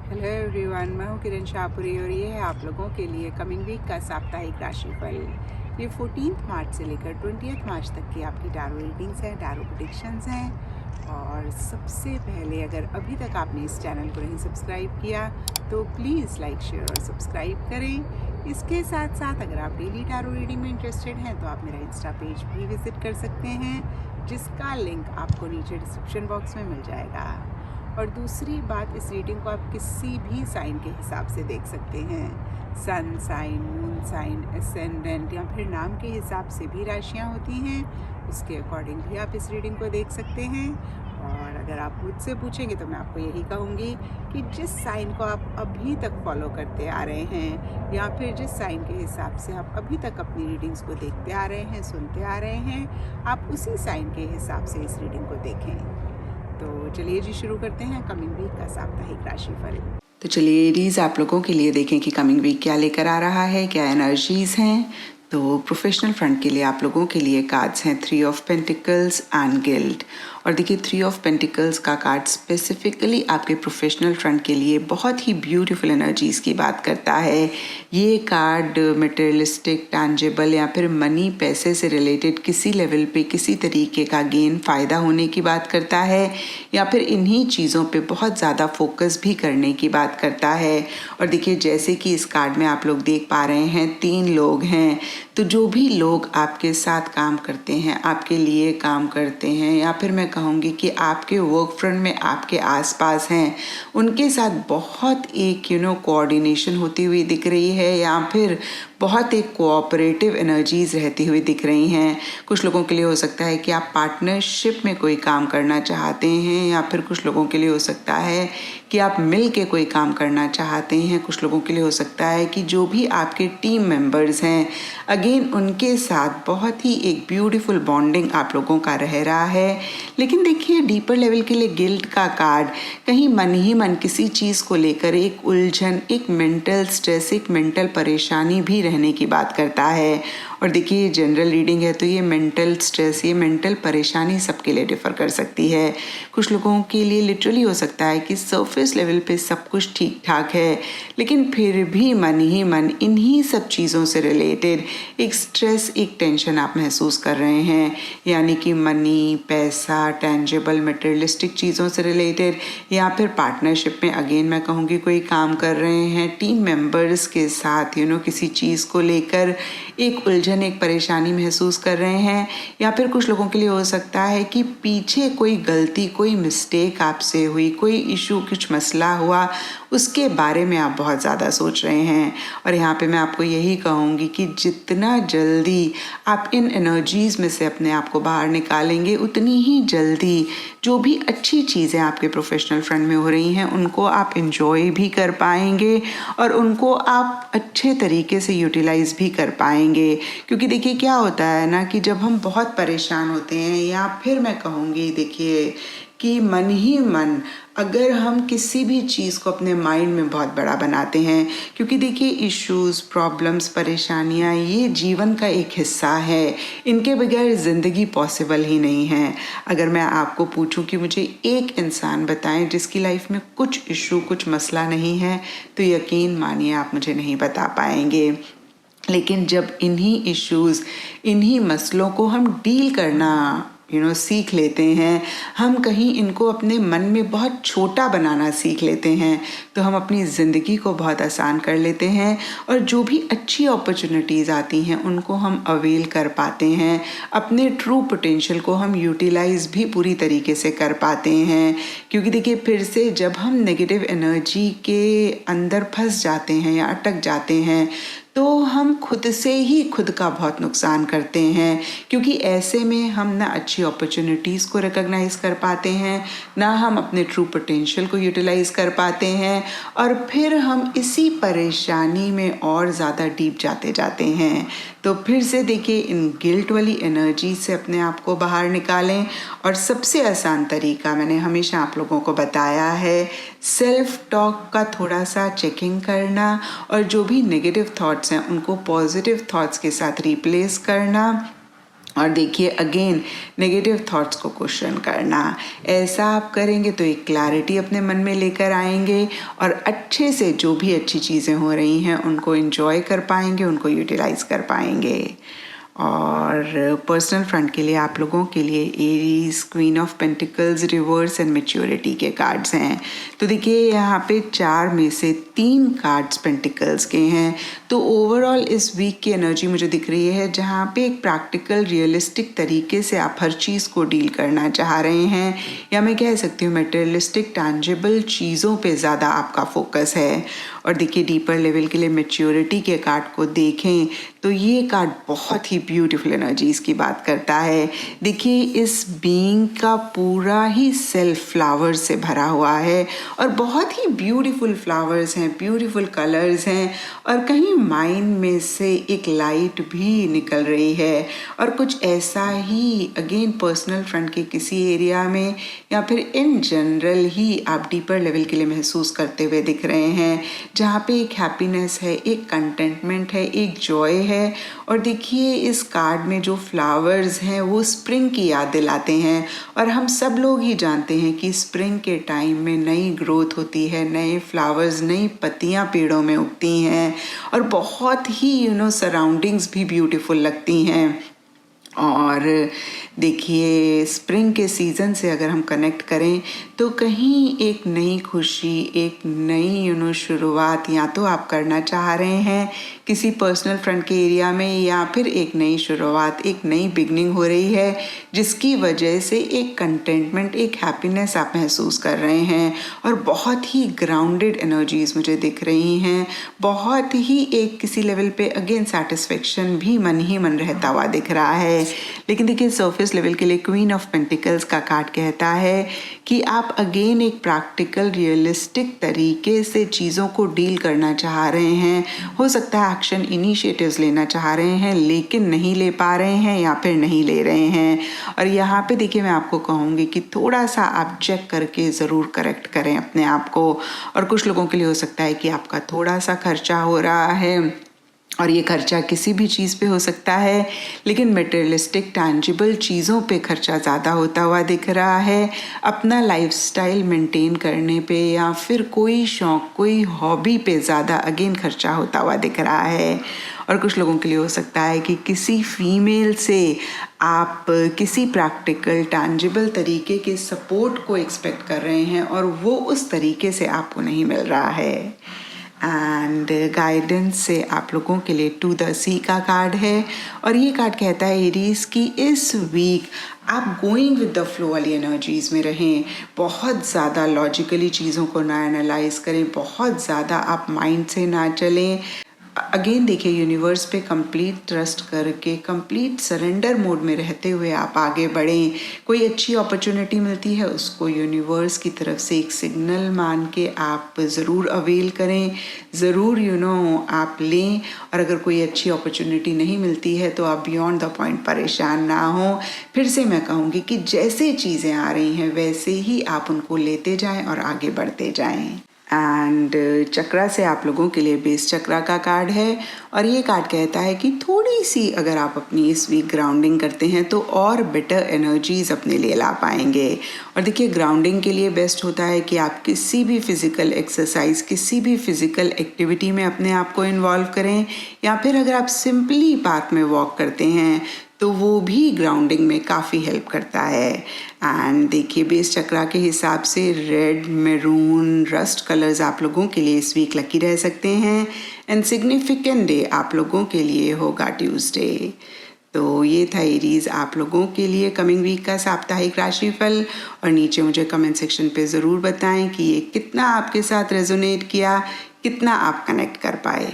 Hello everyone, मैं हूँ किरण शाहपुरी और ये है आप लोगों के लिए कमिंग वीक का साप्ताहिक राशिफल। ये 14 मार्च से लेकर 20 मार्च तक की आपकी टैरो रीडिंग्स हैं, टैरो प्रेडिक्शंस हैं। और सबसे पहले अगर अभी तक आपने इस चैनल को नहीं सब्सक्राइब किया तो प्लीज़ लाइक, शेयर और सब्सक्राइब करें। इसके साथ साथ अगर आप डेली टैरो रीडिंग में इंटरेस्टेड हैं तो आप मेरा इंस्टा पेज भी विज़िट कर सकते हैं, जिसका लिंक आपको नीचे डिस्क्रिप्शन बॉक्स में मिल जाएगा। और दूसरी बात, इस रीडिंग को आप किसी भी साइन के हिसाब से देख सकते हैं। Sun sign, moon sign, ascendant या फिर नाम के हिसाब से भी राशियाँ होती हैं, उसके अकॉर्डिंग भी आप इस रीडिंग को देख सकते हैं। और अगर आप मुझसे पूछेंगे तो मैं आपको यही कहूँगी कि जिस साइन को आप अभी तक फॉलो करते आ रहे हैं या फिर जिस साइन के हिसाब से आप अभी तक अपनी रीडिंग्स को देखते आ रहे हैं, सुनते आ रहे हैं, आप उसी साइन के हिसाब से इस रीडिंग को देखें। तो चलिए जी, शुरू करते हैं कमिंग वीक का साप्ताहिक राशिफल। तो चलिए एरीज, आप लोगों के लिए देखें कि कमिंग वीक क्या लेकर आ रहा है, क्या एनर्जीज हैं। तो प्रोफेशनल फ्रंट के लिए आप लोगों के लिए कार्ड्स हैं 3 ऑफ पेंटिकल्स एंड गिल्ड। और देखिए 3 ऑफ पेंटिकल्स का कार्ड स्पेसिफिकली आपके प्रोफेशनल फ्रंट के लिए बहुत ही ब्यूटीफुल एनर्जीज़ की बात करता है। ये कार्ड मटेरियलिस्टिक, टैंजिबल या फिर मनी, पैसे से रिलेटेड किसी लेवल पे किसी तरीके का गेन, फ़ायदा होने की बात करता है या फिर इन्हीं चीज़ों पे बहुत ज़्यादा फोकस भी करने की बात करता है। और देखिए जैसे कि इस कार्ड में आप लोग देख पा रहे हैं 3 लोग हैं। तो जो भी लोग आपके साथ काम करते हैं, आपके लिए काम करते हैं या फिर मैं कहूँगी कि आपके वर्क फ्रंट में आपके आसपास हैं, उनके साथ बहुत एक कोऑर्डिनेशन होती हुई दिख रही है या फिर बहुत एक कोऑपरेटिव एनर्जीज रहती हुई दिख रही हैं। कुछ लोगों के लिए हो सकता है कि आप पार्टनरशिप में कोई काम करना चाहते हैं या फिर कुछ लोगों के लिए हो सकता है कि आप मिल के कोई काम करना चाहते हैं। कुछ लोगों के लिए हो सकता है कि जो भी आपके टीम मेंबर्स हैं, अगेन उनके साथ बहुत ही एक ब्यूटीफुल बॉन्डिंग आप लोगों का रह रहा है। लेकिन देखिए डीपर लेवल के लिए गिल्ट का कार्ड कहीं मन ही मन किसी चीज़ को लेकर एक उलझन, एक मेंटल स्ट्रेस, एक मेंटल परेशानी भी रहने की बात करता है। और देखिए ये जनरल रीडिंग है तो ये मेंटल स्ट्रेस, ये मेंटल परेशानी सबके लिए डिफ़र कर सकती है। कुछ लोगों के लिए लिटरली हो सकता है कि सरफेस लेवल पे सब कुछ ठीक ठाक है, लेकिन फिर भी मन ही मन इन्हीं सब चीज़ों से रिलेटेड एक स्ट्रेस, एक टेंशन आप महसूस कर रहे हैं। यानी कि मनी, पैसा, टेंजिबल मटेरियलिस्टिक चीज़ों से रिलेटेड या फिर पार्टनरशिप में अगेन मैं कहूँगी कोई काम कर रहे हैं, टीम मेंबर्स के साथ किसी चीज़ को लेकर एक उलझन, एक परेशानी महसूस कर रहे हैं। या फिर कुछ लोगों के लिए हो सकता है कि पीछे कोई गलती, कोई मिस्टेक आपसे हुई, कोई इशू, कुछ मसला हुआ, उसके बारे में आप बहुत ज़्यादा सोच रहे हैं। और यहाँ पे मैं आपको यही कहूँगी कि जितना जल्दी आप इन एनर्जीज़ में से अपने आप को बाहर निकालेंगे, उतनी ही जल्दी जो भी अच्छी चीज़ें आपके प्रोफेशनल फ्रंट में हो रही हैं उनको आप इंजॉय भी कर पाएंगे और उनको आप अच्छे तरीके से यूटिलाइज भी कर पाएंगे। क्योंकि देखिए क्या होता है ना कि जब हम बहुत परेशान होते हैं या फिर मैं कहूँगी देखिए कि मन ही मन अगर हम किसी भी चीज़ को अपने माइंड में बहुत बड़ा बनाते हैं, क्योंकि देखिए इश्यूज़, प्रॉब्लम्स, परेशानियाँ ये जीवन का एक हिस्सा है, इनके बगैर ज़िंदगी पॉसिबल ही नहीं है। अगर मैं आपको पूछूं कि मुझे एक इंसान बताएं जिसकी लाइफ में कुछ इशू, कुछ मसला नहीं है, तो यकीन मानिए आप मुझे नहीं बता पाएंगे। लेकिन जब इन्हीं इश्यूज़, इन्हीं मसलों को हम डील करना सीख लेते हैं, हम कहीं इनको अपने मन में बहुत छोटा बनाना सीख लेते हैं, तो हम अपनी ज़िंदगी को बहुत आसान कर लेते हैं और जो भी अच्छी अपॉर्चुनिटीज़ आती हैं उनको हम अवेल कर पाते हैं, अपने ट्रू पोटेंशियल को हम यूटिलाइज़ भी पूरी तरीके से कर पाते हैं। क्योंकि देखिए फिर से जब हम नेगेटिव एनर्जी के अंदर फंस जाते हैं या अटक जाते हैं तो हम खुद से ही खुद का बहुत नुकसान करते हैं। क्योंकि ऐसे में हम ना अच्छी अपॉर्चुनिटीज़ को रिकॉग्नाइज़ कर पाते हैं, ना हम अपने ट्रू पोटेंशियल को यूटिलाइज़ कर पाते हैं और फिर हम इसी परेशानी में और ज़्यादा डीप जाते हैं। तो फिर से देखिए इन गिल्ट वाली एनर्जी से अपने आप को बाहर निकालें और सबसे आसान तरीका मैंने हमेशा आप लोगों को बताया है, सेल्फ टॉक का थोड़ा सा चेकिंग करना और जो भी नेगेटिव थॉट्स हैं उनको पॉजिटिव थॉट्स के साथ रिप्लेस करना। और देखिए अगेन नेगेटिव थॉट्स को क्वेश्चन करना, ऐसा आप करेंगे तो एक क्लैरिटी अपने मन में लेकर आएंगे और अच्छे से जो भी अच्छी चीज़ें हो रही हैं उनको एंजॉय कर पाएंगे, उनको यूटिलाइज कर पाएंगे। और पर्सनल फ्रंट के लिए आप लोगों के लिए Aries, queen of pentacles, reverse and maturity के कार्ड्स हैं। तो देखिए यहाँ पे 4 में से 3 कार्ड्स पेंटिकल्स के हैं। तो ओवरऑल इस वीक की एनर्जी मुझे दिख रही है जहाँ पे एक प्रैक्टिकल रियलिस्टिक तरीके से आप हर चीज़ को डील करना चाह रहे हैं, या मैं कह सकती हूँ मटेरियलिस्टिक टैंजिबल चीज़ों पे ज़्यादा आपका फोकस है। और देखिए डीपर लेवल के लिए मैच्योरिटी के कार्ड को देखें तो ये कार्ड बहुत ही ब्यूटीफुल एनर्जीज की बात करता है। देखिए इस बीइंग का पूरा ही सेल्फ फ्लावर से भरा हुआ है और बहुत ही ब्यूटीफुल फ्लावर्स हैं, ब्यूटीफुल कलर्स हैं और कहीं माइंड में से एक लाइट भी निकल रही है। और कुछ ऐसा ही अगेन पर्सनल फ्रंट के किसी एरिया में या फिर इन जनरल ही आप डीपर लेवल के लिए महसूस करते हुए दिख रहे हैं, जहाँ पे एक हैप्पीनेस है, एक कंटेंटमेंट है, एक जॉय है। और देखिए इस कार्ड में जो फ्लावर्स हैं वो स्प्रिंग की याद दिलाते हैं और हम सब लोग ही जानते हैं कि स्प्रिंग के टाइम में नई ग्रोथ होती है, नए फ्लावर्स, नई पत्तियां पेड़ों में उगती हैं और बहुत ही सराउंडिंग्स भी ब्यूटीफुल लगती हैं। और देखिए स्प्रिंग के सीज़न से अगर हम कनेक्ट करें तो कहीं एक नई खुशी, एक नई शुरुआत या तो आप करना चाह रहे हैं किसी पर्सनल फ्रंट के एरिया में, या फिर एक नई शुरुआत, एक नई बिगनिंग हो रही है जिसकी वजह से एक कंटेंटमेंट, एक हैप्पीनेस आप महसूस कर रहे हैं। और बहुत ही ग्राउंडेड एनर्जीज मुझे दिख रही हैं, बहुत ही एक किसी लेवल पे अगेन सेटिस्फेक्शन भी मन ही मन रहता हुआ दिख रहा है। लेकिन देखिए सरफेस लेवल के लिए क्वीन ऑफ पेंटिकल्स का कार्ड कहता है कि आप अगेन एक प्रैक्टिकल रियलिस्टिक तरीके से चीज़ों को डील करना चाह रहे हैं। हो सकता है एक्शन इनिशिएटिव्स लेना चाह रहे हैं लेकिन नहीं ले पा रहे हैं या फिर नहीं ले रहे हैं। और यहाँ पे देखिए मैं आपको कहूँगी कि थोड़ा सा आप चेक करके ज़रूर करेक्ट करें अपने आप को। और कुछ लोगों के लिए हो सकता है कि आपका थोड़ा सा खर्चा हो रहा है और ये खर्चा किसी भी चीज़ पे हो सकता है, लेकिन मटेरियलिस्टिक टैंजिबल चीज़ों पे खर्चा ज़्यादा होता हुआ दिख रहा है। अपना लाइफस्टाइल मेंटेन करने पे या फिर कोई शौक़, कोई हॉबी पे ज़्यादा अगेन खर्चा होता हुआ दिख रहा है। और कुछ लोगों के लिए हो सकता है कि किसी फीमेल से आप किसी प्रैक्टिकल टैंजिबल तरीके के सपोर्ट को एक्सपेक्ट कर रहे हैं और वो उस तरीके से आपको नहीं मिल रहा है। एंड गाइडेंस से आप लोगों के लिए 2 द सी का कार्ड है और ये कार्ड कहता है एरीज की इस वीक आप गोइंग विद द फ्लो वाली एनर्जीज़ में रहें, बहुत ज़्यादा लॉजिकली चीज़ों को ना एनालाइज करें, बहुत ज़्यादा आप माइंड से ना चलें। अगेन देखिए यूनिवर्स पे कंप्लीट ट्रस्ट करके, कंप्लीट सरेंडर मोड में रहते हुए आप आगे बढ़ें। कोई अच्छी अपॉर्चुनिटी मिलती है उसको यूनिवर्स की तरफ से एक सिग्नल मान के आप ज़रूर अवेल करें, ज़रूर आप लें। और अगर कोई अच्छी अपॉर्चुनिटी नहीं मिलती है तो आप बियॉन्ड द पॉइंट परेशान ना हो। फिर से मैं कहूँगी कि जैसे चीज़ें आ रही हैं वैसे ही आप उनको लेते जाएं और आगे बढ़ते जाएं। एंड चक्रा से आप लोगों के लिए बेस चक्रा का कार्ड है और ये कार्ड कहता है कि थोड़ी सी अगर आप अपनी इस वीक ग्राउंडिंग करते हैं तो और बेटर एनर्जीज अपने लिए ला पाएंगे। और देखिए ग्राउंडिंग के लिए बेस्ट होता है कि आप किसी भी फिजिकल एक्सरसाइज, किसी भी फिजिकल एक्टिविटी में अपने आप को इन्वॉल्व करें, या फिर अगर आप सिंपली पार्क में वॉक करते हैं तो वो भी ग्राउंडिंग में काफ़ी हेल्प करता है। एंड देखिए बेस चक्रा के हिसाब से रेड, मैरून, रस्ट कलर्स आप लोगों के लिए इस वीक लकी रह सकते हैं। एंड सिग्निफिकेंट डे आप लोगों के लिए होगा ट्यूसडे। तो ये था एरीज आप लोगों के लिए कमिंग वीक का साप्ताहिक राशिफल। और नीचे मुझे कमेंट सेक्शन पे ज़रूर बताएं कि ये कितना आपके साथ रेजोनेट किया, कितना आप कनेक्ट कर पाए।